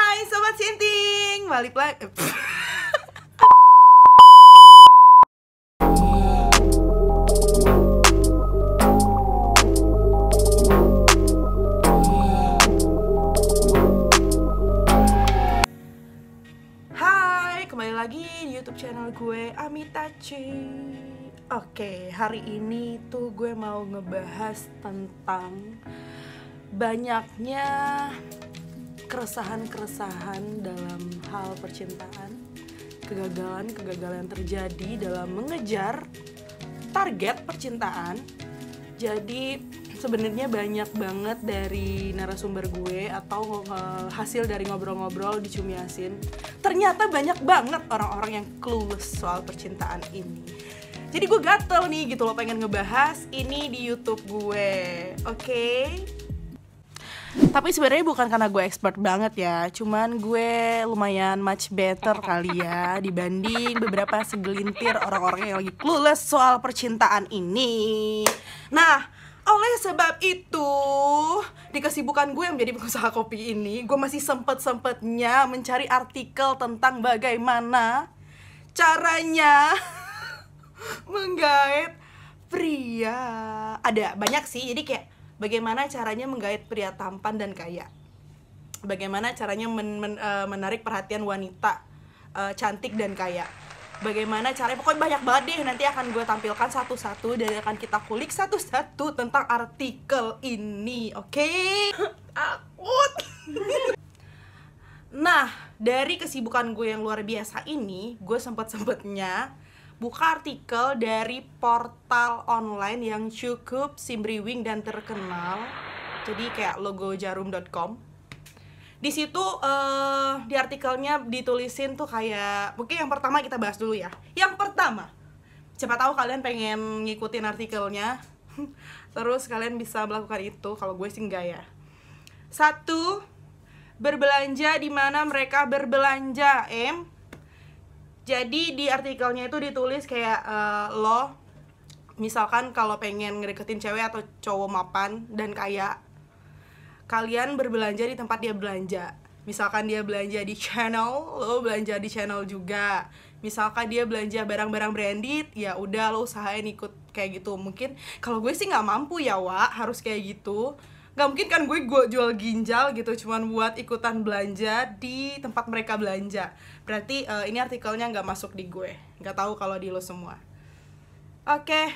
Hai Sobat Sinting, balik lagi. Hai, kembali lagi di YouTube channel gue Amitachi. Oke, hari ini tuh gue mau ngebahas tentang banyaknya keresahan-keresahan dalam hal percintaan, kegagalan-kegagalan terjadi dalam mengejar target percintaan. Jadi sebenarnya banyak banget dari narasumber gue atau hasil dari ngobrol-ngobrol di Cumi Asin. Ternyata banyak banget orang-orang yang clueless soal percintaan ini. Jadi gue gatel nih gitu loh, pengen ngebahas ini di YouTube gue. Oke? Tapi sebenarnya bukan karena gue expert banget ya, cuman gue lumayan much better kali ya dibanding beberapa segelintir orang-orang yang lagi clueless soal percintaan ini. Nah, oleh sebab itu, di kesibukan gue yang menjadi pengusaha kopi ini, gue masih sempet-sempetnya mencari artikel tentang bagaimana caranya menggait pria. Ada banyak sih, jadi kayak bagaimana caranya menggait pria tampan dan kaya, bagaimana caranya menarik perhatian wanita cantik dan kaya, bagaimana caranya, pokoknya banyak banget deh. Nanti akan gue tampilkan satu-satu dan akan kita kulik satu-satu tentang artikel ini. Oke? Takut. Nah, dari kesibukan gue yang luar biasa ini, gue sempet-sempetnya buka artikel dari portal online yang cukup simbriwing dan terkenal. Jadi kayak logo jarum.com. Di situ di artikelnya ditulisin tuh kayak, mungkin yang pertama kita bahas dulu ya. Yang pertama, siapa tahu kalian pengen ngikutin artikelnya, terus kalian bisa melakukan itu. Kalau gue sih enggak ya. 1, berbelanja di mana mereka berbelanja, Jadi di artikelnya itu ditulis kayak lo misalkan kalau pengen ngedeketin cewek atau cowok mapan dan kaya, kalian berbelanja di tempat dia belanja. Misalkan dia belanja di channel, lo belanja di channel juga. Misalkan dia belanja barang-barang branded, ya udah lo usahain ikut kayak gitu. Mungkin kalau gue sih nggak mampu ya, Wak, harus kayak gitu. Gak mungkin kan gue jual ginjal gitu cuman buat ikutan belanja di tempat mereka belanja. Berarti ini artikelnya gak masuk di gue. Gak tahu kalau di lo semua. Oke.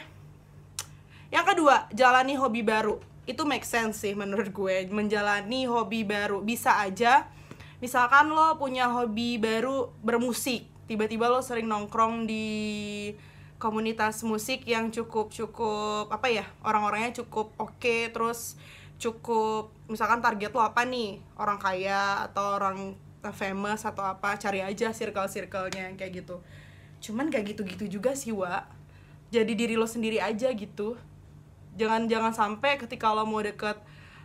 Yang kedua, jalani hobi baru. Itu make sense sih menurut gue. Menjalani hobi baru. Bisa aja misalkan lo punya hobi baru bermusik, tiba-tiba lo sering nongkrong di komunitas musik yang cukup apa ya, orang-orangnya cukup oke, terus cukup, misalkan target lo apa nih, orang kaya atau orang famous atau apa, cari aja circle-circle-nya yang kayak gitu. Cuman gak gitu-gitu juga sih, Wak. Jadi diri lo sendiri aja gitu. Jangan sampai ketika lo mau deket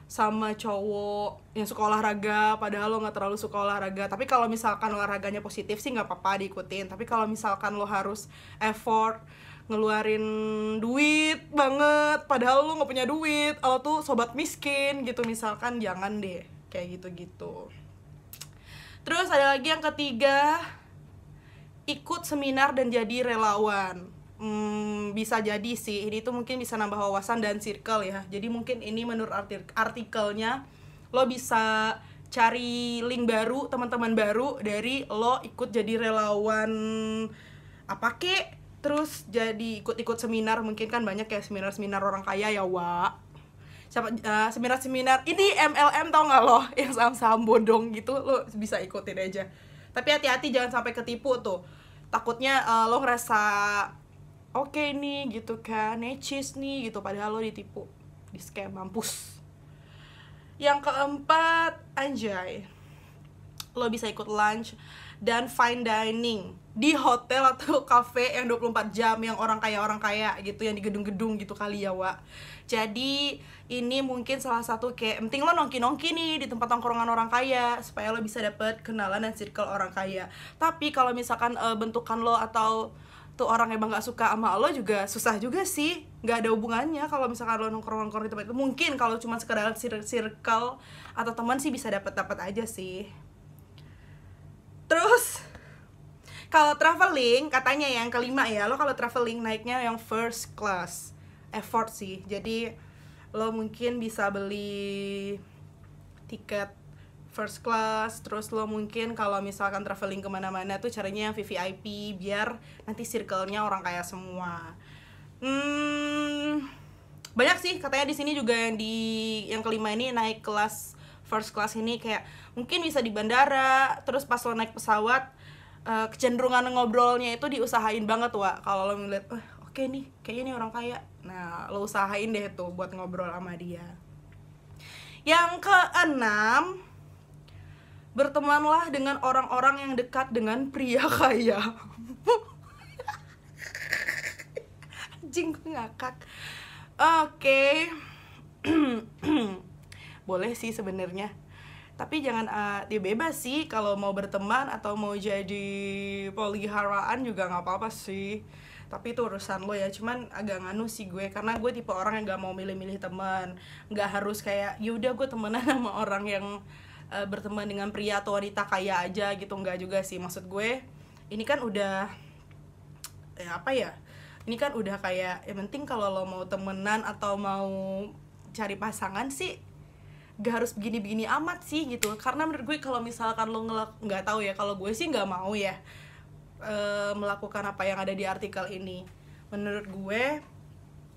sama cowok yang suka olahraga padahal lo gak terlalu suka olahraga. Tapi kalau misalkan olahraganya positif sih gak apa-apa diikutin. Tapi kalau misalkan lo harus effort, ngeluarin duit banget padahal lo gak punya duit, lo tuh sobat miskin gitu misalkan, jangan deh kayak gitu-gitu. Terus ada lagi yang ketiga, ikut seminar dan jadi relawan. Bisa jadi sih, ini tuh mungkin bisa nambah wawasan dan circle ya. Jadi mungkin ini menurut artikelnya lo bisa cari link baru, teman-teman baru dari lo ikut jadi relawan apa kek, terus jadi ikut seminar. Mungkin kan banyak ya seminar-seminar orang kaya ya, Wak. Seminar-seminar ini MLM tau gak lo, yang saham-saham bodong gitu, lo bisa ikutin aja. Tapi hati-hati jangan sampai ketipu tuh. Takutnya lo ngerasa oke nih gitu kan, necis nih gitu, padahal lo ditipu, di scam, mampus. Yang keempat, anjay, lo bisa ikut lunch dan fine dining di hotel atau cafe yang 24 jam yang orang kaya gitu, yang di gedung-gedung gitu kali ya, Wak. Jadi ini mungkin salah satu kayak penting lo nongki-nongki nih di tempat tongkrongan orang kaya supaya lo bisa dapet kenalan dan circle orang kaya. Tapi kalau misalkan bentukan lo atau tuh orang emang gak suka sama lo juga susah juga sih, gak ada hubungannya kalau misalkan lo nongkrong-nongkrong di tempat itu. Mungkin kalau cuma sekedar circle atau teman sih bisa dapat aja sih. Kalau traveling katanya yang kelima ya, lo kalau traveling naiknya yang first class, effort sih. Jadi lo mungkin bisa beli tiket first class, terus lo mungkin kalau misalkan traveling kemana-mana tuh caranya yang VVIP biar nanti circle-nya orang kaya semua. Banyak sih katanya di sini juga yang kelima ini naik kelas first class ini kayak mungkin bisa di bandara, terus pas lo naik pesawat kecenderungan ngobrolnya itu diusahain banget kalau lo ngeliat oke nih kayaknya nih orang kaya, nah lo usahain deh tuh buat ngobrol sama dia. Yang keenam, bertemanlah dengan orang-orang yang dekat dengan pria kaya. Anjing, gue ngakak. Oke. Boleh sih sebenarnya, tapi jangan dia bebas sih kalau mau berteman atau mau jadi peliharaan juga nggak apa-apa sih, tapi itu urusan lo ya. Cuman agak nganu sih gue, karena gue tipe orang yang nggak mau milih-milih teman. Nggak harus kayak yaudah gue temenan sama orang yang berteman dengan pria atau wanita kaya aja gitu, nggak juga sih. Maksud gue ini kan udah apa ya, ini kan udah kayak yang penting kalau lo mau temenan atau mau cari pasangan sih gak harus begini-begini amat sih gitu. Karena menurut gue kalau misalkan lo nggak tahu ya, kalau gue sih nggak mau ya melakukan apa yang ada di artikel ini. Menurut gue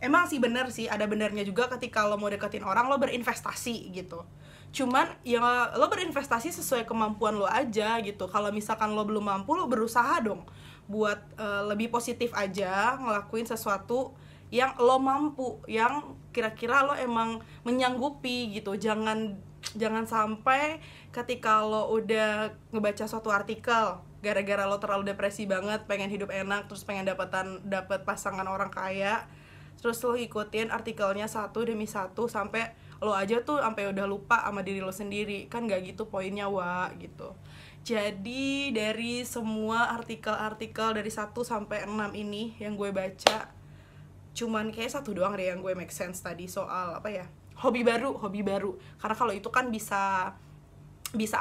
emang sih bener sih, ada benernya juga ketika lo mau deketin orang lo berinvestasi gitu. Cuman ya lo berinvestasi sesuai kemampuan lo aja gitu. Kalau misalkan lo belum mampu, lo berusaha dong buat lebih positif aja ngelakuin sesuatu yang lo mampu, yang kira-kira lo emang menyanggupi gitu. Jangan sampai ketika lo udah ngebaca suatu artikel gara-gara lo terlalu depresi banget, pengen hidup enak, terus pengen dapet pasangan orang kaya, terus lo ikutin artikelnya satu demi satu sampai lo aja tuh sampai udah lupa sama diri lo sendiri. Kan gak gitu poinnya gitu. Jadi dari semua artikel-artikel dari 1 sampai 6 ini yang gue baca, cuman kayak satu doang deh yang gue make sense tadi, soal apa ya, hobi baru. Karena kalau itu kan bisa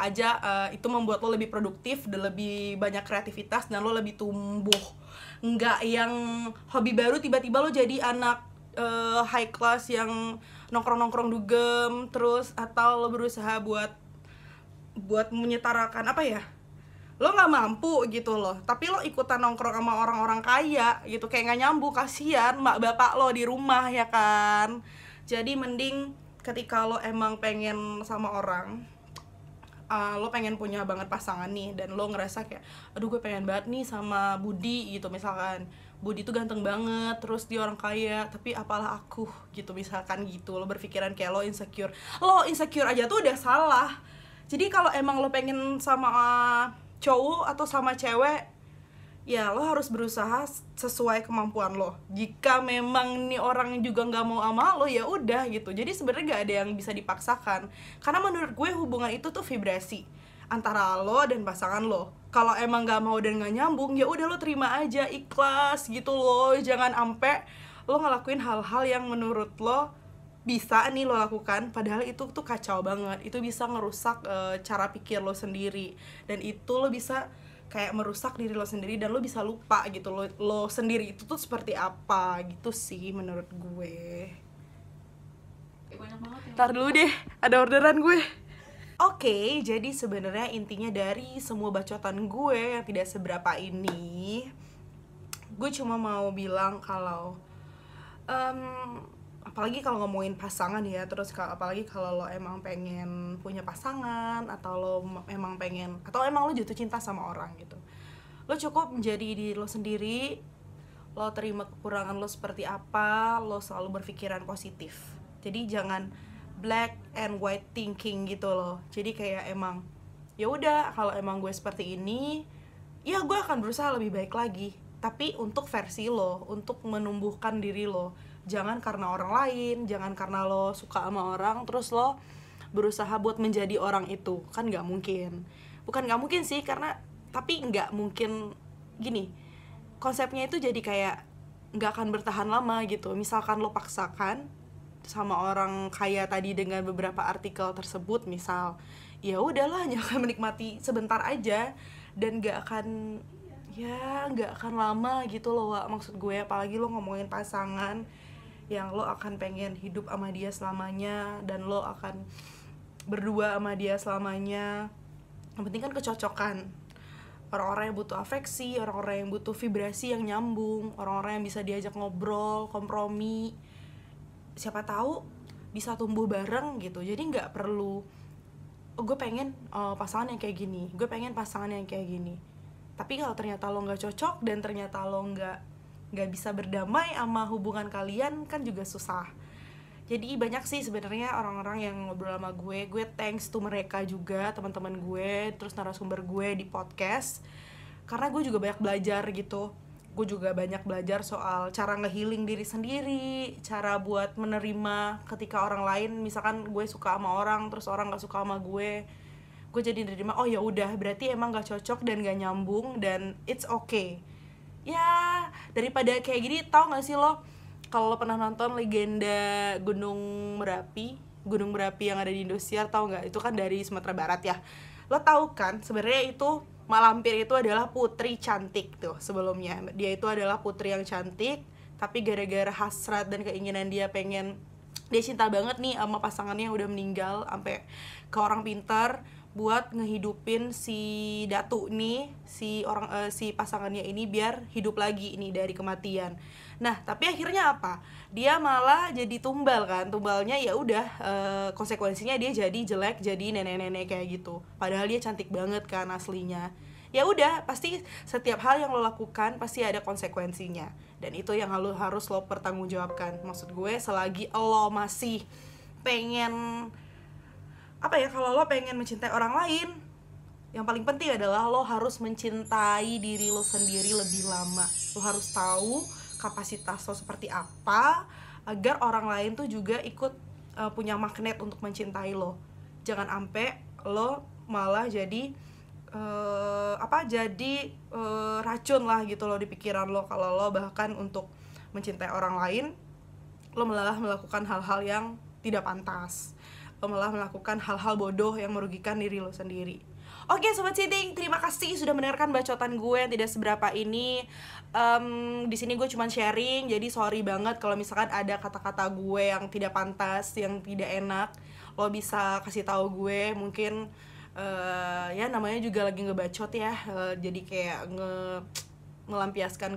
aja itu membuat lo lebih produktif dan lebih banyak kreativitas dan lo lebih tumbuh. Nggak yang hobi baru tiba-tiba lo jadi anak high class yang nongkrong dugem terus, atau lo berusaha buat menyetarakan apa ya, lo nggak mampu gitu loh, tapi lo ikutan nongkrong sama orang-orang kaya gitu, kayak nggak nyambung. Kasian mak bapak lo di rumah ya kan. Jadi mending ketika lo emang pengen sama orang, lo pengen punya banget pasangan nih, dan lo ngerasa kayak aduh gue pengen banget nih sama Budi gitu, misalkan Budi tuh ganteng banget, terus dia orang kaya, tapi apalah aku gitu, misalkan gitu. Lo berpikiran kayak lo insecure aja tuh udah salah. Jadi kalau emang lo pengen sama cowok atau sama cewek, ya lo harus berusaha sesuai kemampuan lo. Jika memang nih orang juga nggak mau sama lo, ya udah gitu. Jadi sebenarnya nggak ada yang bisa dipaksakan, karena menurut gue hubungan itu tuh vibrasi antara lo dan pasangan lo. Kalau emang nggak mau dan nggak nyambung, ya udah lo terima aja, ikhlas gitu lo. Jangan ampe lo ngelakuin hal-hal yang menurut lo bisa nih lo lakukan, padahal itu tuh kacau banget. Itu bisa ngerusak cara pikir lo sendiri, dan itu lo bisa kayak merusak diri lo sendiri, dan lo bisa lupa gitu lo sendiri itu tuh seperti apa gitu sih menurut gue. Ntar dulu deh, ada orderan gue. Oke, jadi sebenarnya intinya dari semua bacotan gue yang tidak seberapa ini, gue cuma mau bilang kalau apalagi kalau ngomongin pasangan ya, terus apalagi kalau lo emang pengen punya pasangan, atau lo emang pengen, atau emang lo jatuh cinta sama orang gitu, lo cukup menjadi diri lo sendiri. Lo terima kekurangan lo seperti apa, lo selalu berpikiran positif. Jadi jangan black and white thinking gitu loh. Jadi kayak emang ya udah, kalau emang gue seperti ini, ya gue akan berusaha lebih baik lagi, tapi untuk versi lo, untuk menumbuhkan diri lo. Jangan karena orang lain, jangan karena lo suka sama orang terus lo berusaha buat menjadi orang itu. Kan nggak mungkin. Bukan nggak mungkin sih, tapi nggak mungkin. Gini, konsepnya itu jadi kayak nggak akan bertahan lama gitu. Misalkan lo paksakan sama orang kaya tadi dengan beberapa artikel tersebut, misal, ya udahlah, hanya akan menikmati sebentar aja, dan nggak akan, ya nggak akan lama gitu loh, Wak. Maksud gue, apalagi lo ngomongin pasangan yang lo akan pengen hidup sama dia selamanya, dan lo akan berdua sama dia selamanya. Yang penting kan kecocokan. Orang-orang yang butuh afeksi, orang-orang yang butuh vibrasi yang nyambung, orang-orang yang bisa diajak ngobrol, kompromi, siapa tahu bisa tumbuh bareng gitu. Jadi nggak perlu, oh, gue pengen pasangan yang kayak gini, gue pengen pasangan yang kayak gini. Tapi kalau ternyata lo nggak cocok dan ternyata lo nggak bisa berdamai sama hubungan kalian, kan juga susah. Jadi banyak sih sebenarnya orang-orang yang ngobrol sama gue thanks to mereka juga, teman-teman gue, terus narasumber gue di podcast. Karena gue juga banyak belajar gitu. Gue juga banyak belajar soal cara nge-healing diri sendiri, cara buat menerima ketika orang lain, misalkan gue suka sama orang, terus orang gak suka sama gue jadi nerima, oh ya udah, berarti emang gak cocok dan gak nyambung, dan it's okay. Ya, daripada kayak gini, tau gak sih lo, kalau lo pernah nonton Legenda Gunung Merapi yang ada di Indosiar, tau nggak? Itu kan dari Sumatera Barat ya. Lo tau kan sebenarnya itu Mak Lampir itu adalah putri cantik tuh sebelumnya. Dia itu adalah putri yang cantik, tapi gara-gara hasrat dan keinginan dia cinta banget nih sama pasangannya yang udah meninggal, sampai ke orang pintar buat ngehidupin si Datu nih, si pasangannya ini biar hidup lagi ini dari kematian. Nah, tapi akhirnya apa? Dia malah jadi tumbal kan. Tumbalnya ya udah, konsekuensinya dia jadi jelek, jadi nenek-nenek kayak gitu. Padahal dia cantik banget kan aslinya. Ya udah, pasti setiap hal yang lo lakukan pasti ada konsekuensinya. Dan itu yang harus lo pertanggungjawabkan. Maksud gue, selagi lo masih pengen kalau lo pengen mencintai orang lain, yang paling penting adalah lo harus mencintai diri lo sendiri lebih lama. Lo harus tahu kapasitas lo seperti apa, agar orang lain tuh juga ikut punya magnet untuk mencintai lo. Jangan sampai lo malah jadi racun lah gitu lo di pikiran lo, kalau lo bahkan untuk mencintai orang lain lo malah melakukan hal-hal yang tidak pantas, lo malah melakukan hal-hal bodoh yang merugikan diri lo sendiri. Oke Sobat Sinting, terima kasih sudah mendengarkan bacotan gue yang tidak seberapa ini. Di sini gue cuma sharing, jadi sorry banget kalau misalkan ada kata-kata gue yang tidak pantas, yang tidak enak. Lo bisa kasih tahu gue, mungkin ya namanya juga lagi ngebacot ya, jadi kayak ngelampiaskan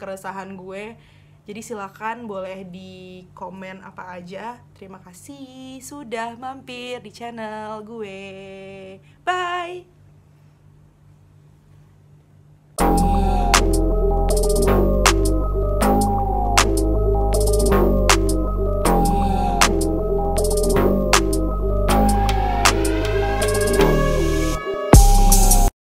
keresahan gue. Jadi silakan boleh di komen apa aja. Terima kasih sudah mampir di channel gue. Bye.